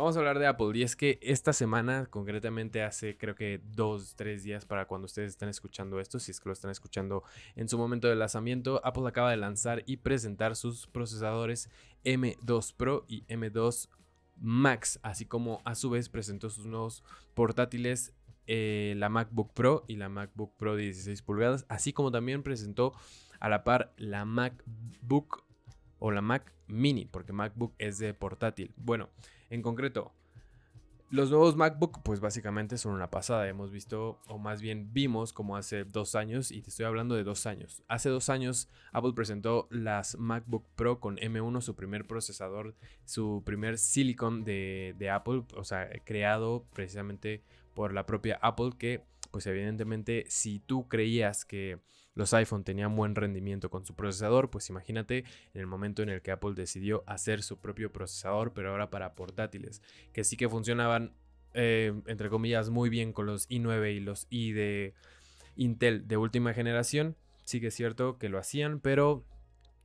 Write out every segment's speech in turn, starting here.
Vamos a hablar de Apple y es que esta semana, concretamente hace creo que 2, 3 días para cuando ustedes están escuchando esto, si es que lo están escuchando en su momento de lanzamiento, Apple acaba de lanzar y presentar sus procesadores M2 Pro y M2 Max, así como a su vez presentó sus nuevos portátiles, la MacBook Pro y la MacBook Pro de 16 pulgadas, así como también presentó a la par la MacBook o la Mac Mini, porque MacBook es de portátil. Bueno, en concreto, los nuevos MacBook pues básicamente son una pasada. Hemos visto, o más bien vimos, como hace 2 años, y te estoy hablando de 2 años. Hace 2 años Apple presentó las MacBook Pro con M1, su primer procesador, su primer silicon de Apple, o sea, creado precisamente por la propia Apple, que pues evidentemente si tú creías que los iPhone tenían buen rendimiento con su procesador, pues imagínate en el momento en el que Apple decidió hacer su propio procesador, pero ahora para portátiles, que sí que funcionaban, entre comillas, muy bien con los i9 y los i de Intel de última generación. Sí que es cierto que lo hacían, pero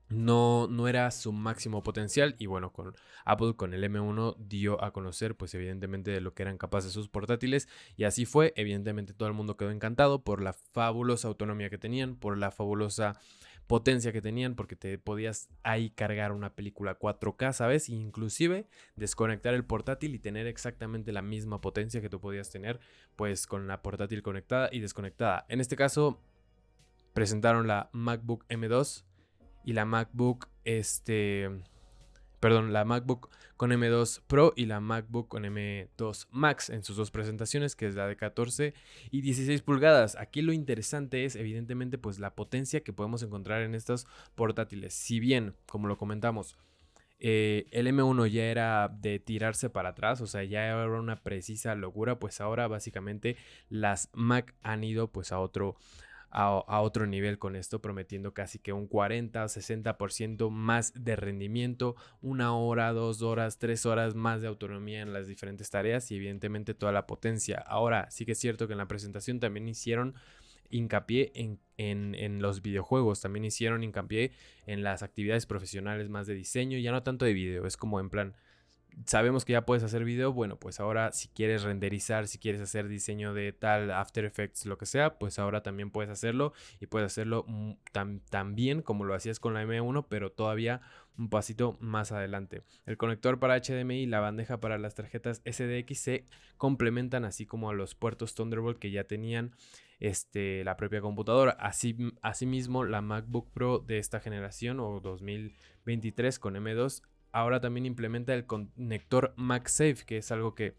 no era su máximo potencial. Y bueno, con Apple, con el M1, dio a conocer pues evidentemente de lo que eran capaces sus portátiles, y así fue. Evidentemente todo el mundo quedó encantado por la fabulosa autonomía que tenían, por la fabulosa potencia que tenían, porque te podías ahí cargar una película 4K, ¿sabes? Inclusive desconectar el portátil y tener exactamente la misma potencia que tú podías tener pues con la portátil conectada y desconectada. En este caso presentaron la MacBook M2 y la MacBook la MacBook con M2 Pro y la MacBook con M2 Max en sus dos presentaciones, que es la de 14 y 16 pulgadas. Aquí lo interesante es evidentemente pues la potencia que podemos encontrar en estos portátiles. Si bien, como lo comentamos, el M1 ya era de tirarse para atrás, o sea, ya era una precisa locura, pues ahora básicamente las Mac han ido pues a otro nivel con esto, prometiendo casi que un 40-60% más de rendimiento, 1 hora, 2 horas, 3 horas más de autonomía en las diferentes tareas y evidentemente toda la potencia. Ahora, sí que es cierto que en la presentación también hicieron hincapié en los videojuegos, también hicieron hincapié en las actividades profesionales más de diseño, ya no tanto de video, es como en plan, sabemos que ya puedes hacer video, bueno, pues ahora si quieres renderizar, si quieres hacer diseño de tal, After Effects, lo que sea, pues ahora también puedes hacerlo, y puedes hacerlo tan bien como lo hacías con la M1, pero todavía un pasito más adelante. El conector para HDMI y la bandeja para las tarjetas SDX se complementan, así como a los puertos Thunderbolt que ya tenían la propia computadora. Asimismo, la MacBook Pro de esta generación o 2023 con M2 ahora también implementa el conector MagSafe, que es algo que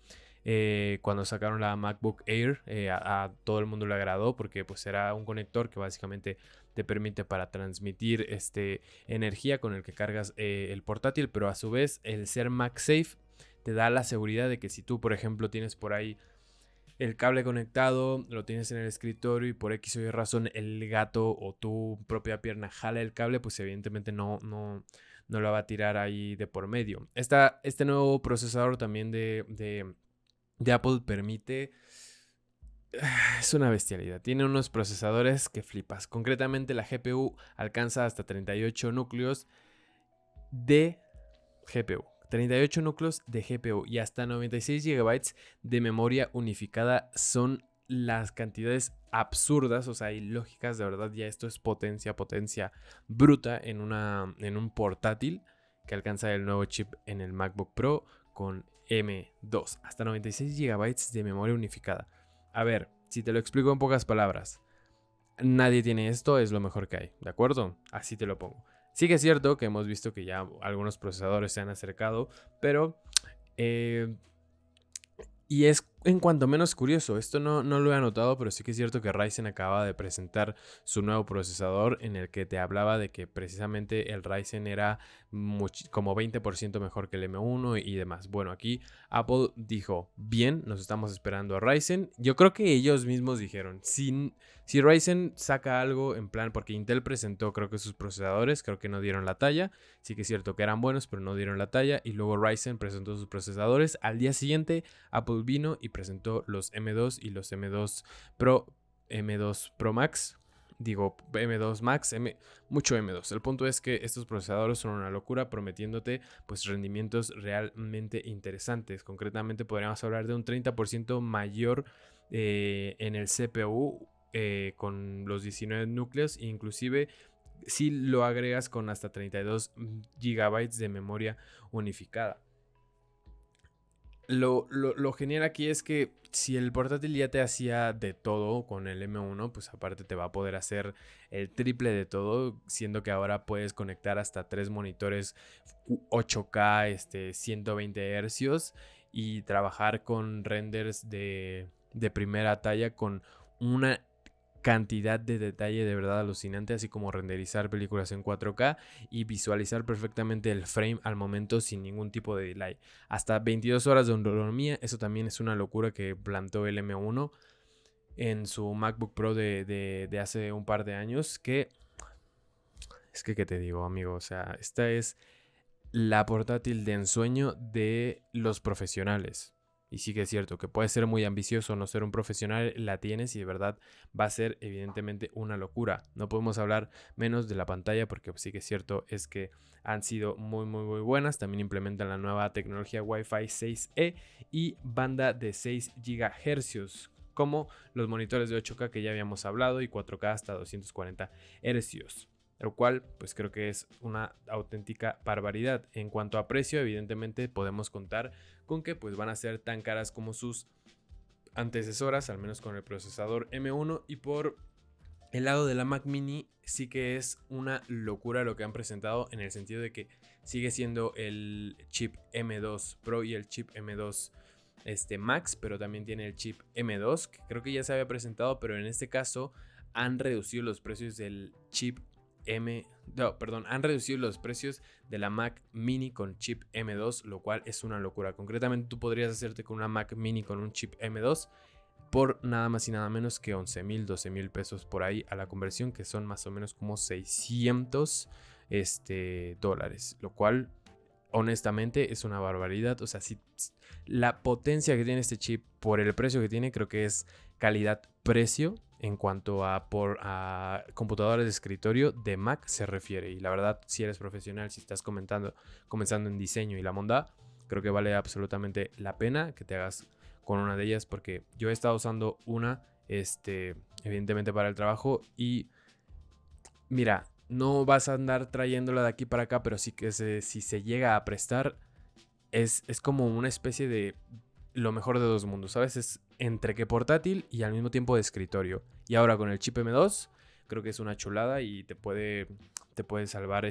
cuando sacaron la MacBook Air a todo el mundo le agradó, porque pues era un conector que básicamente te permite para transmitir energía con el que cargas el portátil, pero a su vez el ser MagSafe te da la seguridad de que si tú, por ejemplo, tienes por ahí el cable conectado, lo tienes en el escritorio y por X o Y razón el gato o tu propia pierna jala el cable, pues evidentemente no lo va a tirar ahí de por medio. Este nuevo procesador también de Apple permite... Es una bestialidad. Tiene unos procesadores que flipas. Concretamente la GPU alcanza hasta 38 núcleos de GPU. 38 núcleos de GPU y hasta 96 GB de memoria unificada son las cantidades absurdas, o sea, ilógicas, de verdad. Ya esto es potencia bruta en un portátil que alcanza el nuevo chip en el MacBook Pro con M2. Hasta 96 GB de memoria unificada. A ver, si te lo explico en pocas palabras. Nadie tiene esto, es lo mejor que hay, ¿de acuerdo? Así te lo pongo. Sí que es cierto que hemos visto que ya algunos procesadores se han acercado, pero eh, y es en cuanto menos curioso, esto no lo he anotado, pero sí que es cierto que Ryzen acaba de presentar su nuevo procesador en el que te hablaba de que precisamente el Ryzen era como 20% mejor que el M1 y demás. Bueno, aquí Apple dijo, bien, nos estamos esperando a Ryzen. Yo creo que ellos mismos dijeron, si Ryzen saca algo en plan, porque Intel presentó creo que sus procesadores, creo que no dieron la talla. Sí que es cierto que eran buenos, pero no dieron la talla. Y luego Ryzen presentó sus procesadores. Al día siguiente, Apple vino y presentó los M2 y los M2 Pro Max. Digo, M2 Max, mucho M2. El punto es que estos procesadores son una locura, prometiéndote pues rendimientos realmente interesantes. Concretamente podríamos hablar de un 30% mayor en el CPU con los 19 núcleos, inclusive si lo agregas con hasta 32 GB de memoria unificada. Lo genial aquí es que si el portátil ya te hacía de todo con el M1, pues aparte te va a poder hacer el triple de todo, siendo que ahora puedes conectar hasta 3 monitores 8K, 120 Hz y trabajar con renders de primera talla con una cantidad de detalle de verdad alucinante, así como renderizar películas en 4K y visualizar perfectamente el frame al momento sin ningún tipo de delay. Hasta 22 horas de autonomía, eso también es una locura que plantó el M1 en su MacBook Pro de hace un par de años, que es que, ¿qué te digo, amigo? O sea, esta es la portátil de ensueño de los profesionales. Y sí que es cierto que puede ser muy ambicioso no ser un profesional, la tienes y de verdad va a ser evidentemente una locura. No podemos hablar menos de la pantalla porque sí que es cierto es que han sido muy buenas. También implementan la nueva tecnología Wi-Fi 6E y banda de 6 GHz como los monitores de 8K que ya habíamos hablado y 4K hasta 240 Hz. Lo cual pues creo que es una auténtica barbaridad. En cuanto a precio, evidentemente podemos contar con que pues van a ser tan caras como sus antecesoras, al menos con el procesador M1. Y por el lado de la Mac Mini sí que es una locura lo que han presentado, en el sentido de que sigue siendo el chip M2 Pro y el chip M2 Max, pero también tiene el chip M2 que creo que ya se había presentado, pero en este caso han reducido los precios del chip han reducido los precios de la Mac Mini con chip M2, lo cual es una locura. Concretamente tú podrías hacerte con una Mac Mini con un chip M2 por nada más y nada menos que 11,000, 12,000 pesos por ahí a la conversión, que son más o menos como 600 dólares, lo cual honestamente es una barbaridad. O sea, si la potencia que tiene este chip por el precio que tiene, creo que es calidad-precio en cuanto a computadoras de escritorio de Mac se refiere. Y la verdad, si eres profesional, si estás comenzando en diseño y la monda, creo que vale absolutamente la pena que te hagas con una de ellas, porque yo he estado usando una, evidentemente para el trabajo, y mira, no vas a andar trayéndola de aquí para acá, pero sí que si se llega a prestar, es como una especie de lo mejor de dos mundos, ¿sabes? Es entre que portátil y al mismo tiempo de escritorio. Y ahora con el chip M2, creo que es una chulada y te puede salvar,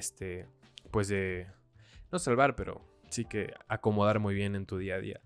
pues de, no salvar, pero sí que acomodar muy bien en tu día a día.